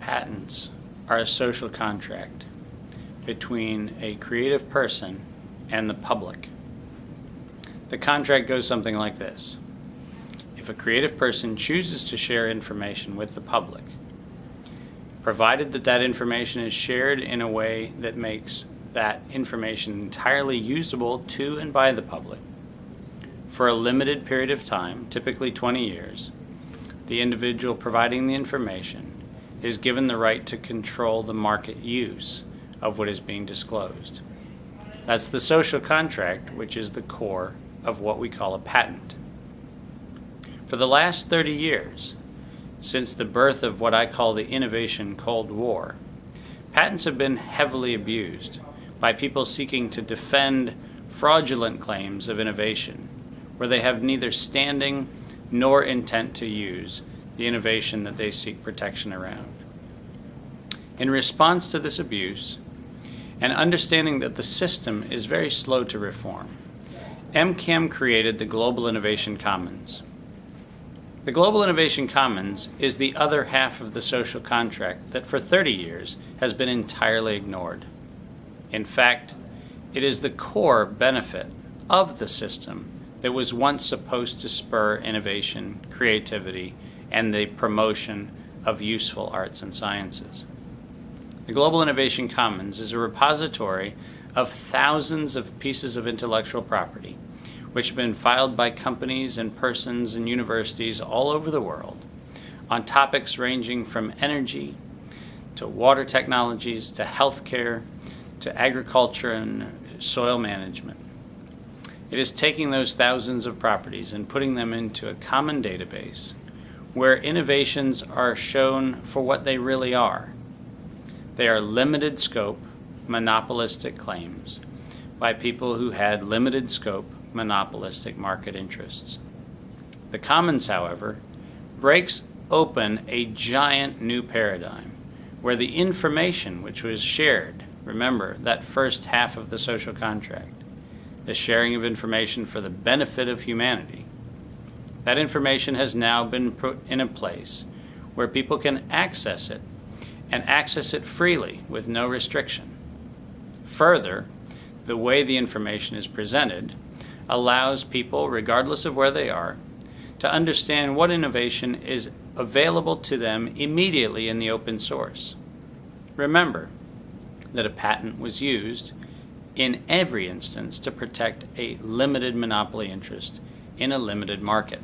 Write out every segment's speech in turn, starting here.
Patents are a social contract between a creative person and the public. The contract goes something like this. If a creative person chooses to share information with the public, provided that that information is shared in a way that makes that information entirely usable to and by the public, for a limited period of time, typically 20 years, the individual providing the information is given the right to control the market use of what is being disclosed. That's the social contract, which is the core of what we call a patent. For the last 30 years, since the birth of what I call the innovation Cold War, patents have been heavily abused by people seeking to defend fraudulent claims of innovation, where they have neither standing nor intent to use the innovation that they seek protection around. In response to this abuse, and understanding that the system is very slow to reform, MCAM created the Global Innovation Commons. The Global Innovation Commons is the other half of the social contract that for 30 years has been entirely ignored. In fact, it is the core benefit of the system that was once supposed to spur innovation, creativity, and the promotion of useful arts and sciences. The Global Innovation Commons is a repository of thousands of pieces of intellectual property, which have been filed by companies and persons and universities all over the world on topics ranging from energy to water technologies to healthcare to agriculture and soil management. It is taking those thousands of properties and putting them into a common database where innovations are shown for what they really are. They are limited scope, monopolistic claims by people who had limited scope, monopolistic market interests. The Commons, however, breaks open a giant new paradigm where the information which was shared, remember that first half of the social contract, the sharing of information for the benefit of humanity, that information has now been put in a place where people can access it and access it freely with no restriction. Further, the way the information is presented allows people, regardless of where they are, to understand what innovation is available to them immediately in the open source. Remember that a patent was used in every instance to protect a limited monopoly interest in a limited market.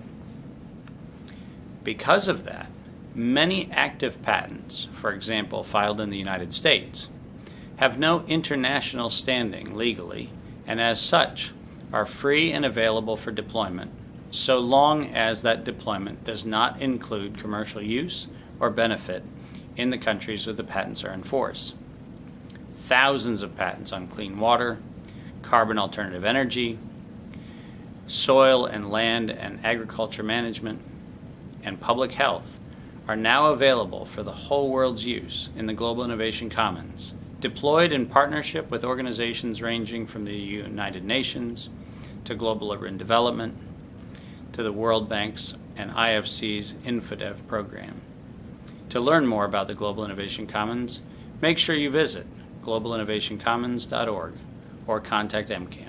Because of that, many active patents, for example, filed in the United States, have no international standing legally, and as such, are free and available for deployment, so long as that deployment does not include commercial use or benefit in the countries where the patents are in force. Thousands of patents on clean water, carbon alternative energy, soil and land and agriculture management, and public health are now available for the whole world's use in the Global Innovation Commons, deployed in partnership with organizations ranging from the United Nations to Global Urban Development to the World Bank's and IFC's InfoDev program. To learn more about the Global Innovation Commons, make sure you visit globalinnovationcommons.org or contact MCAM.